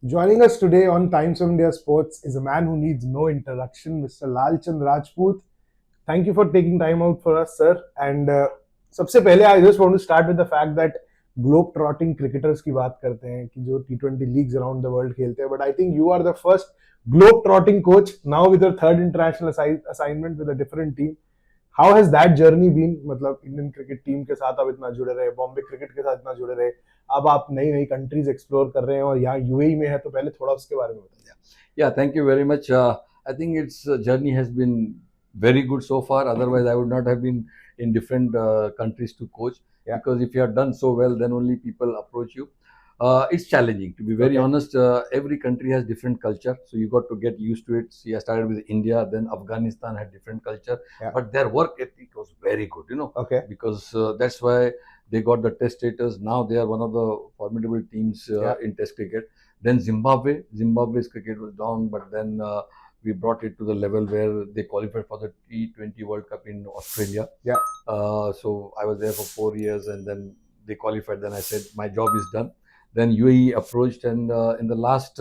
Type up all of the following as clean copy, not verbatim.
Joining us today on Times of India Sports is a man who needs no introduction, Mr. Lalchand Rajput. Thank you for taking time out for us, sir. And सबसे पहले I just want to start with the fact that globe trotting cricketers की बात करते हैं कि जो T20 leagues around the world खेलते हैं, but I think you are the first globe trotting coach now with your third international assignment with a different team. How has that journey been? मतलब Indian cricket team के साथ आप इतना जुड़े रहे, Bombay cricket के साथ इतना जुड़े रहे, अब आप नई नई कंट्रीज एक्सप्लोर कर रहे हैं और यहाँ यूएई में है, तो पहले थोड़ा उसके बारे में बताइए. Yeah, thank you very much. I think its journey has been very good so far. Otherwise, I would not have been in different countries to coach. Yeah. Because if you have done so well, then only people approach you. It's challenging, to be very Okay. honest. Every country has different culture, so you got to get used to it. See, I started with India, then Afghanistan had different culture, Yeah. but their work ethic was very good, Okay. because that's why they got the test status. Now they are one of the formidable teams Yeah. in test cricket. Then Zimbabwe's cricket was down, but then we brought it to the level where they qualified for the T20 World Cup in Australia. Yeah. So I was there for 4 years, and then they qualified. Then I said my job is done. Then UAE approached, and in the last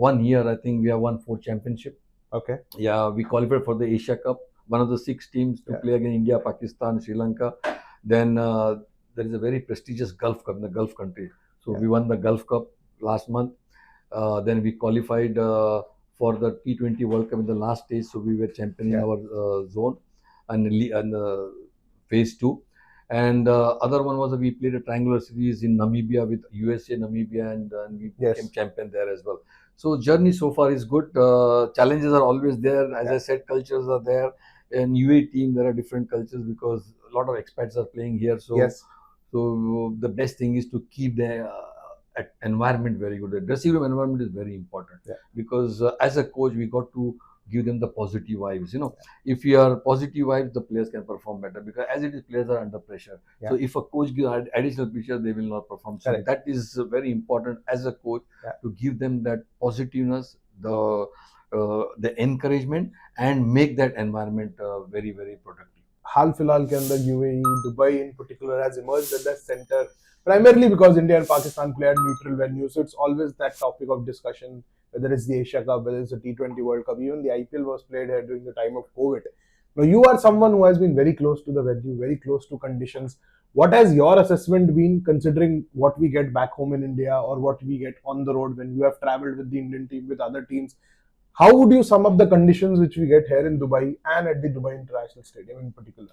1 year, I think we have won 4 championship. Okay. Yeah, we qualified for the Asia Cup, one of the 6 teams to play against India, Pakistan, Sri Lanka. Then there is a very prestigious Gulf Cup in the Gulf country. So we won the Gulf Cup last month. Then we qualified for the T20 World Cup in the last stage. So we were champion in our zone and phase 2. And other one was we played a triangular series in Namibia with USA, Namibia, and we became champion there as well. So journey so far is good. Challenges are always there. As I said, cultures are there. In UAE team, there are different cultures because a lot of expats are playing here. So, so the best thing is to keep the environment very good. The dressing room environment is very important because as a coach, we got to give them the positive vibes. If you are positive vibes, the players can perform better because as it is, players are under pressure. So if a coach gives additional pressure, they will not perform. So that is very important as a coach to give them that positiveness, the encouragement, and make that environment very, very productive. हाल फिलहाल के अंदर UAE, Dubai in particular has emerged as the center, primarily because India and Pakistan play at neutral venues. So it's always that topic of discussion, whether it's the Asia Cup, whether it's the T20 World Cup, even the IPL was played here during the time of COVID. Now, you are someone who has been very close to the venue, very close to conditions. What has your assessment been, considering what we get back home in India or what we get on the road when you have traveled with the Indian team, with other teams? How would you sum up the conditions which we get here in Dubai and at the Dubai International Stadium in particular?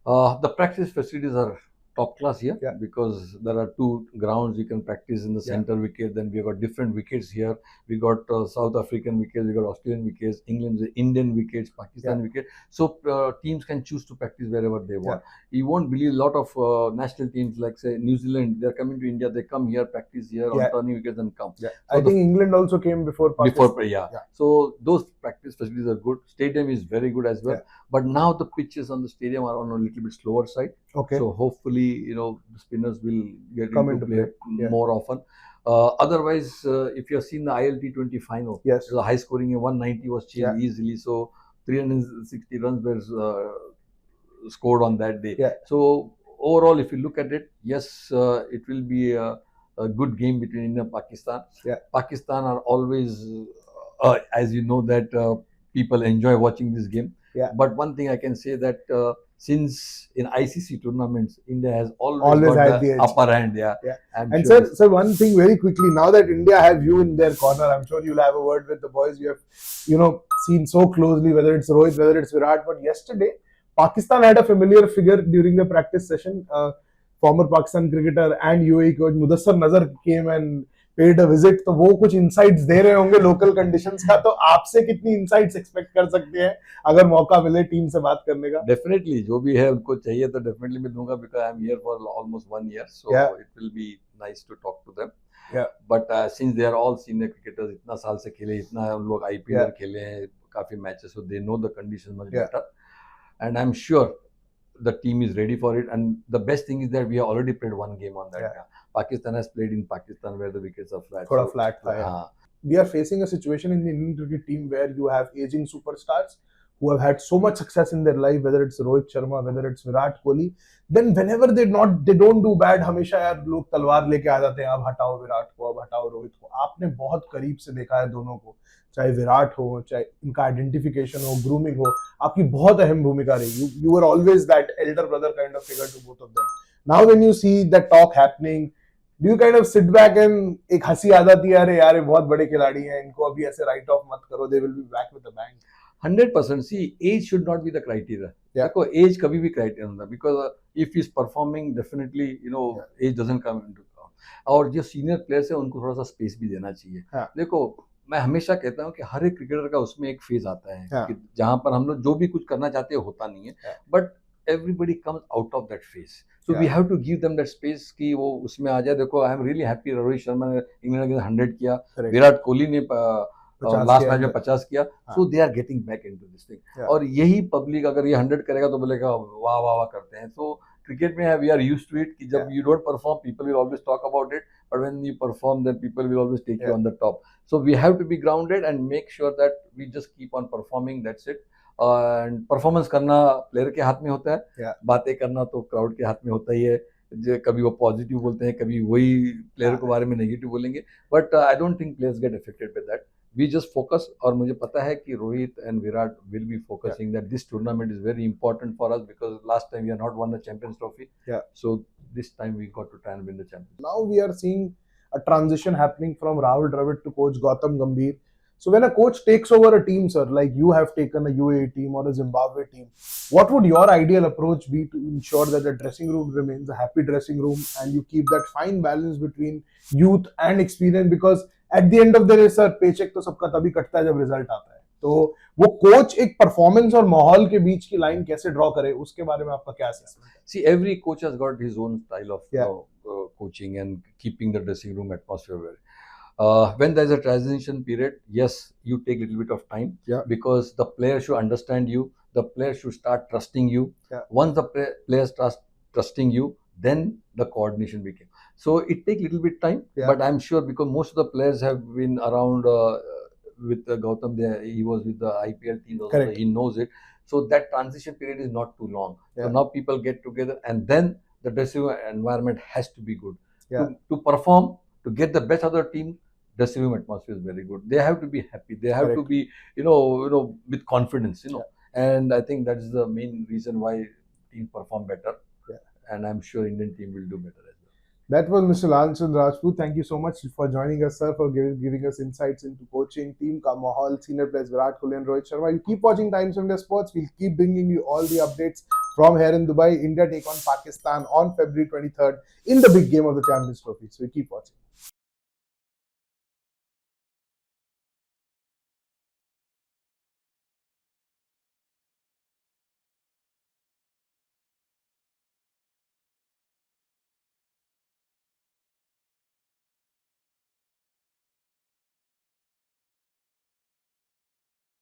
The practice facilities are top class here because there are 2 grounds you can practice in the center wicket. Then we got different wickets here. We got South African wickets, we got Australian wickets, Indian wickets, Pakistan wicket. So teams can choose to practice wherever they want. You won't believe a lot of national teams like say New Zealand, they're coming to India, they come here, practice here on turning wickets and come. So I think England also came before Pakistan. So those practice facilities are good. Stadium is very good as well. But now the pitches on the stadium are on a little bit slower side. Okay. So hopefully, the spinners will get into play more often. Otherwise, if you have seen the ILT20 final, the high scoring 190 was chased easily. So 360 runs were scored on that day. So overall, if you look at it, yes, it will be a good game between India and Pakistan. Pakistan are always, as you know, that people enjoy watching this game. But one thing I can say that since in ICC tournaments, India has always got the upper hand. And sure. Sir, one thing very quickly, now that India have you in their corner, I'm sure you'll have a word with the boys you have, seen so closely, whether it's Rohit, whether it's Virat. But yesterday, Pakistan had a familiar figure during the practice session. Former Pakistan cricketer and UAE coach Mudassar Nazar came and paid a visit, तो वो कुछ insights दे रहे होंगे local conditions का. तो आपसे कितनी insights expect कर सकते हैं अगर मौका मिले टीम से बात करने का? डेफिनेटली जो भी है उनको चाहिए तो डेफिनेटली मैं दूंगा because I am here for almost 1 year, so it will be nice to talk to them. But since they are all senior cricketers, इतना साल से खेले, इतना हम लोग आईपीएल खेले हैं, काफी matches, so they know the conditions much better and I am sure the team is ready for it. And the best thing is that we have already played one game on that. Pakistan has played in Pakistan where the wickets are flat. Thoda flat. We are facing a situation in the Indian cricket team where you have aging superstars who have had so much success in their life, whether it's Rohit Sharma, whether it's Virat Kohli, then whenever they don't do bad, हमेशा यार लोग तलवार लेके आ जाते हैं, अब हटाओ विराट को, अब हटाओ रोहित को. आपने बहुत करीब से देखा है दोनों को, चाहे विराट हो, चाहे इनका आइडेंटिफिकेशन हो, ग्रूमिंग हो, आपकी बहुत अहम भूमिका रही. You were always that elder brother kind of figure to both of them. Now when you see that talk happening, do you kind of sit back and एक हंसी आ जाती है, अरे यार ये बहुत बड़े खिलाड़ी हैं, इनको अभी ऐसे राइट ऑफ मत करो, they will be back with the bang. 100%. See, age should not be the criteria. Yeah. देखो age कभी भी criteria नहीं होता, because if he's performing, definitely age doesn't come into account. और जो सीनियर प्लेयर्स है उनको थोड़ा सा स्पेस भी देना चाहिए. हाँ. देखो मैं हमेशा कहता हूँ कि हर एक क्रिकेटर का उसमें एक फेज आता है, हाँ. कि जहाँ पर हम लोग जो भी कुछ करना चाहते हैं होता नहीं है, but everybody comes out of that phase. So we have to give them that space कि वो उसमें आ जाए. देखो I am really happy, Rohit Sharma ने इंग्लैंड के 100 किया, विराट कोहली ने लास्ट मैच में 50 किया. So they are getting back into this thing. और यही पब्लिक अगर ये 100 करेगा तो बोलेगा वाह वाह वाह करते हैं. सो क्रिकेट में we are used to it कि जब you don't perform, people will always talk about it, but when you perform then people will always take you on the top. So we have to be grounded and make sure that we just keep on performing, that's it. And performance करना player के हाथ में होता है, बातें करना तो crowd के हाथ में होता ही है. कभी वो पॉजिटिव बोलते हैं, कभी वही प्लेयर के बारे में नेगेटिव बोलेंगे, but I don't think players get affected by that. We just focus. और मुझे पता है कि Rohit and Virat will be focusing that this tournament is very important for us, because last time we are not won the champions trophy. So this time we got to try and win the champions. Now we are seeing a transition happening from Rahul Dravid to coach Gautam Gambhir. So when a coach takes over a team, sir, like you have taken a UAE team or a Zimbabwe team, what would your ideal approach be to ensure that the dressing room remains a happy dressing room and you keep that fine balance between youth and experience? Because at the end of the day, sir, paycheck तो सबका तभी कटता है जब result आता है. तो वो कोच एक परफॉर्मेंस और माहौल के बीच की लाइन कैसे ड्रॉ करे, उसके बारे में आपका क्या असेसमेंट है? See, every coach has got his own style of coaching and keeping the dressing room atmosphere very. When there is a transition period, yes, you take a little bit of time, because the player should understand you, the player should start trusting you. Once the player starts trusting you, then the coordination became. So it take little bit time, but I'm sure because most of the players have been around with Gautam there, he was with the IPL team also, he knows it. So that transition period is not too long. So now people get together and then the dressing room environment has to be good. To perform, to get the best of the team, dressing room atmosphere is very good. They have to be happy. They have to be, with confidence, And I think that is the main reason why team perform better. And I'm sure Indian team will do better as well. That was Mr. Lalchand Rajput. Thank you so much for joining us, sir, for giving us insights into coaching, team ka mahal, senior players Virat Kohli and Rohit Sharma. You keep watching Times of India Sports. We'll keep bringing you all the updates from here in Dubai. India take on Pakistan on February 23rd in the big game of the Champions Trophy. So we keep watching.